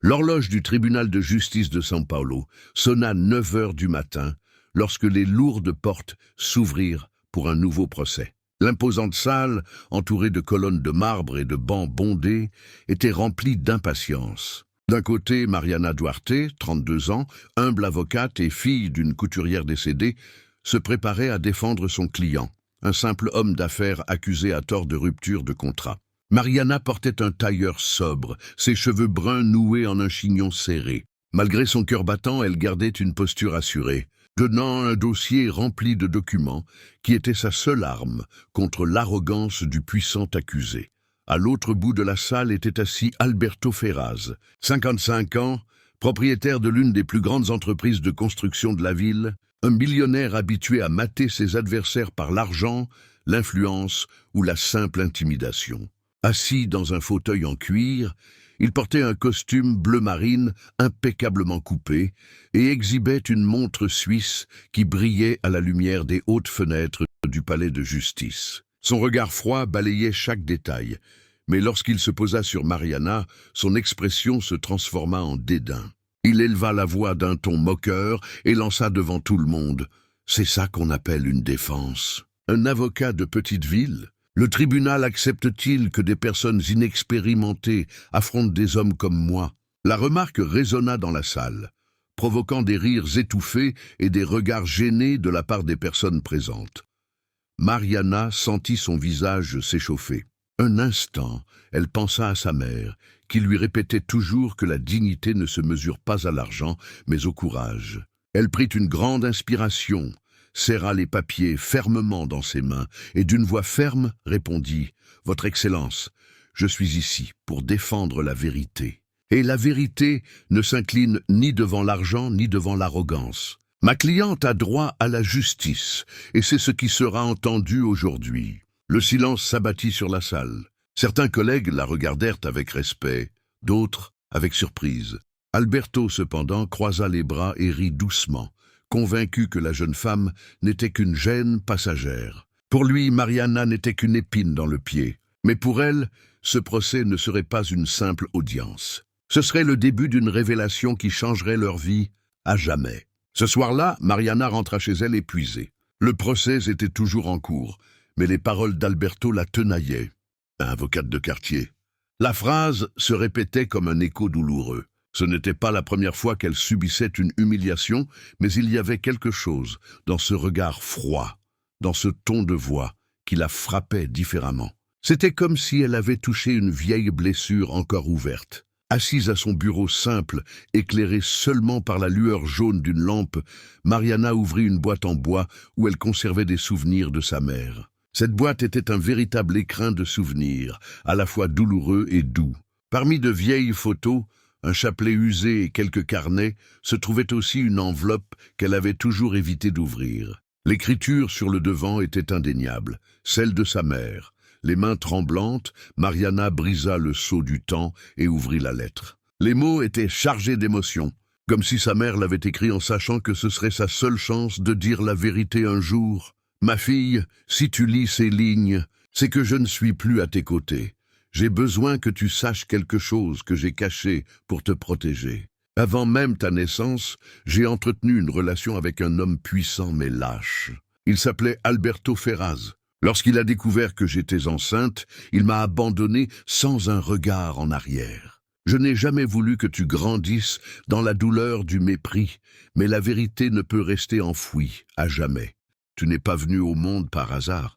L'horloge du tribunal de justice de São Paulo sonna 9 heures du matin lorsque les lourdes portes s'ouvrirent pour un nouveau procès. L'imposante salle, entourée de colonnes de marbre et de bancs bondés, était remplie d'impatience. D'un côté, Mariana Duarte, 32 ans, humble avocate et fille d'une couturière décédée, se préparait à défendre son client, un simple homme d'affaires accusé à tort de rupture de contrat. Mariana portait un tailleur sobre, ses cheveux bruns noués en un chignon serré. Malgré son cœur battant, elle gardait une posture assurée, tenant un dossier rempli de documents qui était sa seule arme contre l'arrogance du puissant accusé. À l'autre bout de la salle était assis Alberto Ferraz, 55 ans, propriétaire de l'une des plus grandes entreprises de construction de la ville, un millionnaire habitué à mater ses adversaires par l'argent, l'influence ou la simple intimidation. Assis dans un fauteuil en cuir, il portait un costume bleu marine impeccablement coupé et exhibait une montre suisse qui brillait à la lumière des hautes fenêtres du palais de justice. Son regard froid balayait chaque détail, mais lorsqu'il se posa sur Mariana, son expression se transforma en dédain. Il éleva la voix d'un ton moqueur et lança devant tout le monde. « C'est ça qu'on appelle une défense. Un avocat de petite ville ? Le tribunal accepte-t-il que des personnes inexpérimentées affrontent des hommes comme moi ?» La remarque résonna dans la salle, provoquant des rires étouffés et des regards gênés de la part des personnes présentes. Mariana sentit son visage s'échauffer. Un instant, elle pensa à sa mère, qui lui répétait toujours que la dignité ne se mesure pas à l'argent, mais au courage. Elle prit une grande inspiration, serra les papiers fermement dans ses mains et d'une voix ferme répondit « Votre Excellence, je suis ici pour défendre la vérité. Et la vérité ne s'incline ni devant l'argent ni devant l'arrogance. Ma cliente a droit à la justice, et c'est ce qui sera entendu aujourd'hui. » Le silence s'abattit sur la salle. Certains collègues la regardèrent avec respect, d'autres avec surprise. Alberto, cependant, croisa les bras et rit doucement, convaincu que la jeune femme n'était qu'une gêne passagère. Pour lui, Mariana n'était qu'une épine dans le pied. Mais pour elle, ce procès ne serait pas une simple audience. Ce serait le début d'une révélation qui changerait leur vie à jamais. Ce soir-là, Mariana rentra chez elle épuisée. Le procès était toujours en cours, mais les paroles d'Alberto la tenaillaient. Avocate de quartier. La phrase se répétait comme un écho douloureux. Ce n'était pas la première fois qu'elle subissait une humiliation, mais il y avait quelque chose dans ce regard froid, dans ce ton de voix qui la frappait différemment. C'était comme si elle avait touché une vieille blessure encore ouverte. Assise à son bureau simple, éclairé seulement par la lueur jaune d'une lampe, Mariana ouvrit une boîte en bois où elle conservait des souvenirs de sa mère. Cette boîte était un véritable écrin de souvenirs, à la fois douloureux et doux. Parmi de vieilles photos, un chapelet usé et quelques carnets, se trouvait aussi une enveloppe qu'elle avait toujours évité d'ouvrir. L'écriture sur le devant était indéniable, celle de sa mère. Les mains tremblantes, Mariana brisa le sceau du temps et ouvrit la lettre. Les mots étaient chargés d'émotion, comme si sa mère l'avait écrit en sachant que ce serait sa seule chance de dire la vérité un jour. « Ma fille, si tu lis ces lignes, c'est que je ne suis plus à tes côtés. J'ai besoin que tu saches quelque chose que j'ai caché pour te protéger. Avant même ta naissance, j'ai entretenu une relation avec un homme puissant mais lâche. Il s'appelait Alberto Ferraz. Lorsqu'il a découvert que j'étais enceinte, il m'a abandonné sans un regard en arrière. Je n'ai jamais voulu que tu grandisses dans la douleur du mépris, mais la vérité ne peut rester enfouie à jamais. Tu n'es pas venu au monde par hasard.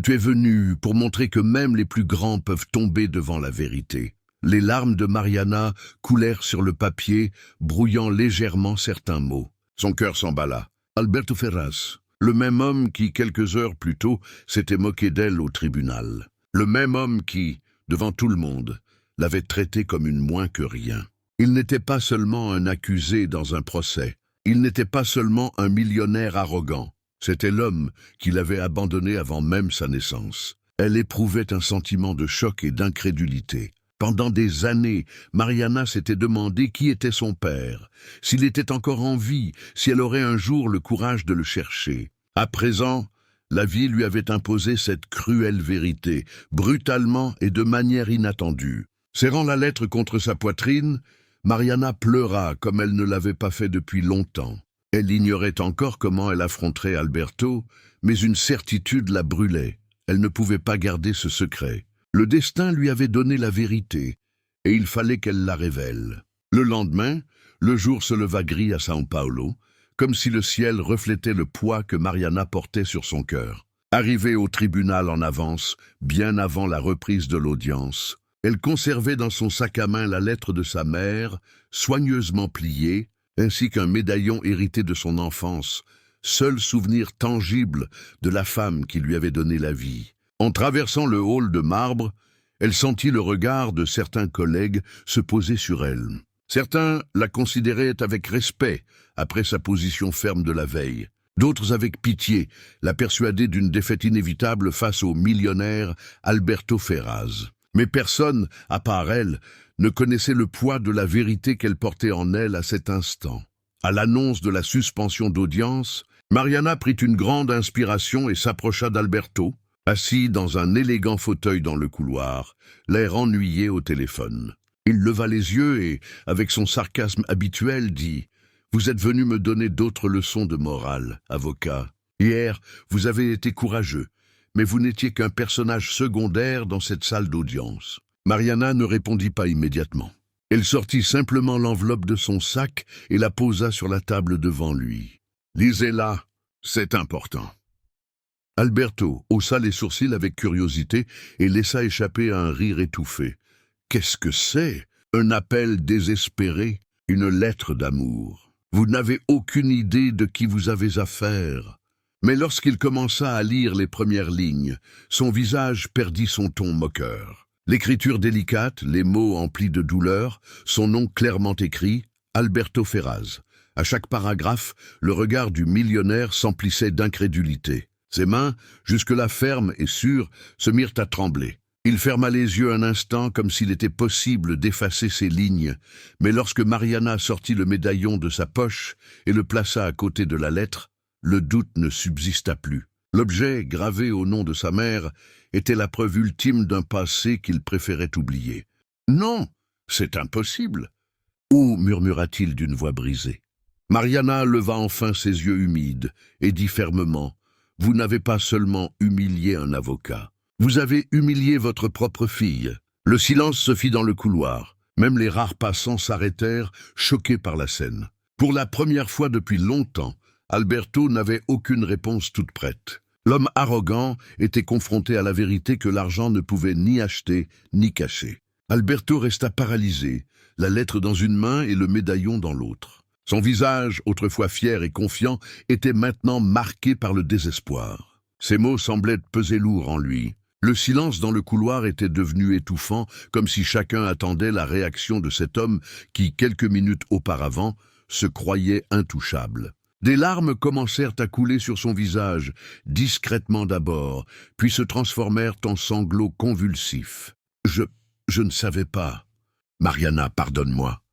Tu es venu pour montrer que même les plus grands peuvent tomber devant la vérité. » Les larmes de Mariana coulèrent sur le papier, brouillant légèrement certains mots. Son cœur s'emballa. Alberto Ferraz, le même homme qui, quelques heures plus tôt, s'était moqué d'elle au tribunal. Le même homme qui, devant tout le monde, l'avait traité comme une moins que rien. Il n'était pas seulement un accusé dans un procès. Il n'était pas seulement un millionnaire arrogant. C'était l'homme qui l'avait abandonné avant même sa naissance. Elle éprouvait un sentiment de choc et d'incrédulité. Pendant des années, Mariana s'était demandé qui était son père, s'il était encore en vie, si elle aurait un jour le courage de le chercher. À présent, la vie lui avait imposé cette cruelle vérité, brutalement et de manière inattendue. Serrant la lettre contre sa poitrine, Mariana pleura comme elle ne l'avait pas fait depuis longtemps. Elle ignorait encore comment elle affronterait Alberto, mais une certitude la brûlait. Elle ne pouvait pas garder ce secret. Le destin lui avait donné la vérité, et il fallait qu'elle la révèle. Le lendemain, le jour se leva gris à São Paulo, comme si le ciel reflétait le poids que Mariana portait sur son cœur. Arrivée au tribunal en avance, bien avant la reprise de l'audience, elle conservait dans son sac à main la lettre de sa mère, soigneusement pliée, ainsi qu'un médaillon hérité de son enfance, seul souvenir tangible de la femme qui lui avait donné la vie. En traversant le hall de marbre, elle sentit le regard de certains collègues se poser sur elle. Certains la considéraient avec respect, après sa position ferme de la veille. D'autres avec pitié, la persuadaient d'une défaite inévitable face au millionnaire Alberto Ferraz. Mais personne, à part elle, ne connaissait le poids de la vérité qu'elle portait en elle à cet instant. À l'annonce de la suspension d'audience, Mariana prit une grande inspiration et s'approcha d'Alberto, assis dans un élégant fauteuil dans le couloir, l'air ennuyé au téléphone. Il leva les yeux et, avec son sarcasme habituel, dit « Vous êtes venu me donner d'autres leçons de morale, avocat. Hier, vous avez été courageux, mais vous n'étiez qu'un personnage secondaire dans cette salle d'audience. » Mariana ne répondit pas immédiatement. Elle sortit simplement l'enveloppe de son sac et la posa sur la table devant lui. « Lisez-la, c'est important. » Alberto haussa les sourcils avec curiosité et laissa échapper un rire étouffé. « Qu'est-ce que c'est? Un appel désespéré, une lettre d'amour. Vous n'avez aucune idée de qui vous avez affaire. » Mais lorsqu'il commença à lire les premières lignes, son visage perdit son ton moqueur. L'écriture délicate, les mots emplis de douleur, son nom clairement écrit, Alberto Ferraz. À chaque paragraphe, le regard du millionnaire s'emplissait d'incrédulité. Ses mains, jusque-là fermes et sûres, se mirent à trembler. Il ferma les yeux un instant comme s'il était possible d'effacer ces lignes, mais lorsque Mariana sortit le médaillon de sa poche et le plaça à côté de la lettre, le doute ne subsista plus. L'objet, gravé au nom de sa mère, était la preuve ultime d'un passé qu'il préférait oublier. « Non, c'est impossible !» Ou murmura-t-il d'une voix brisée. Mariana leva enfin ses yeux humides et dit fermement « Vous n'avez pas seulement humilié un avocat, vous avez humilié votre propre fille. » Le silence se fit dans le couloir. Même les rares passants s'arrêtèrent, choqués par la scène. Pour la première fois depuis longtemps, Alberto n'avait aucune réponse toute prête. L'homme arrogant était confronté à la vérité que l'argent ne pouvait ni acheter ni cacher. Alberto resta paralysé, la lettre dans une main et le médaillon dans l'autre. Son visage, autrefois fier et confiant, était maintenant marqué par le désespoir. Ses mots semblaient peser lourd en lui. Le silence dans le couloir était devenu étouffant, comme si chacun attendait la réaction de cet homme qui, quelques minutes auparavant, se croyait intouchable. Des larmes commencèrent à couler sur son visage, discrètement d'abord, puis se transformèrent en sanglots convulsifs. « Je ne savais pas. Mariana, pardonne-moi, »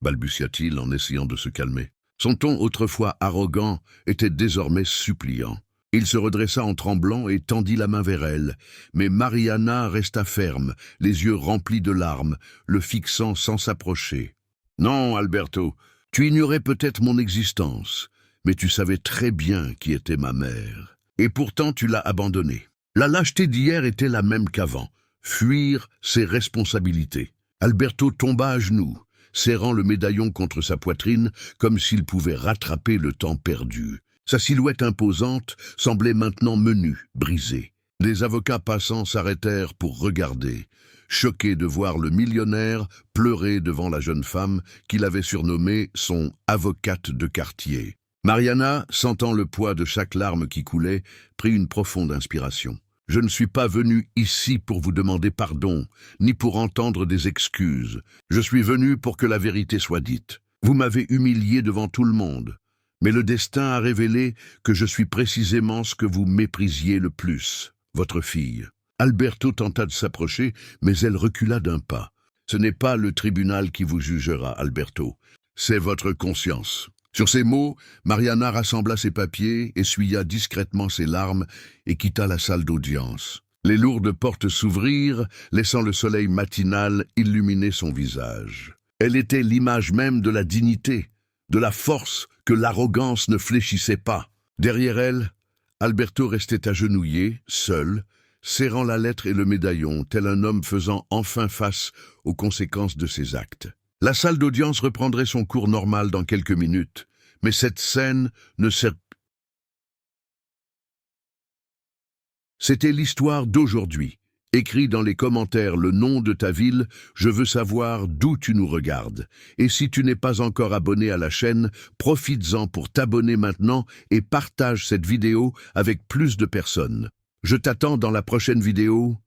balbutia-t-il en essayant de se calmer. Son ton autrefois arrogant était désormais suppliant. Il se redressa en tremblant et tendit la main vers elle, mais Mariana resta ferme, les yeux remplis de larmes, le fixant sans s'approcher. « Non, Alberto, tu ignorais peut-être mon existence, mais tu savais très bien qui était ma mère. Et pourtant tu l'as abandonnée. La lâcheté d'hier était la même qu'avant, fuir ses responsabilités. » Alberto tomba à genoux, serrant le médaillon contre sa poitrine comme s'il pouvait rattraper le temps perdu. Sa silhouette imposante semblait maintenant menue, brisée. Les avocats passants s'arrêtèrent pour regarder, choqués de voir le millionnaire pleurer devant la jeune femme qu'il avait surnommée son « avocate de quartier ». Mariana, sentant le poids de chaque larme qui coulait, prit une profonde inspiration. « Je ne suis pas venu ici pour vous demander pardon, ni pour entendre des excuses. Je suis venu pour que la vérité soit dite. Vous m'avez humilié devant tout le monde. Mais le destin a révélé que je suis précisément ce que vous méprisiez le plus, votre fille. » Alberto tenta de s'approcher, mais elle recula d'un pas. « Ce n'est pas le tribunal qui vous jugera, Alberto. C'est votre conscience. » Sur ces mots, Mariana rassembla ses papiers, essuya discrètement ses larmes et quitta la salle d'audience. Les lourdes portes s'ouvrirent, laissant le soleil matinal illuminer son visage. Elle était l'image même de la dignité, de la force que l'arrogance ne fléchissait pas. Derrière elle, Alberto restait agenouillé, seul, serrant la lettre et le médaillon, tel un homme faisant enfin face aux conséquences de ses actes. La salle d'audience reprendrait son cours normal dans quelques minutes, mais cette scène ne sert. C'était l'histoire d'aujourd'hui. Écris dans les commentaires le nom de ta ville, je veux savoir d'où tu nous regardes. Et si tu n'es pas encore abonné à la chaîne, profites-en pour t'abonner maintenant et partage cette vidéo avec plus de personnes. Je t'attends dans la prochaine vidéo.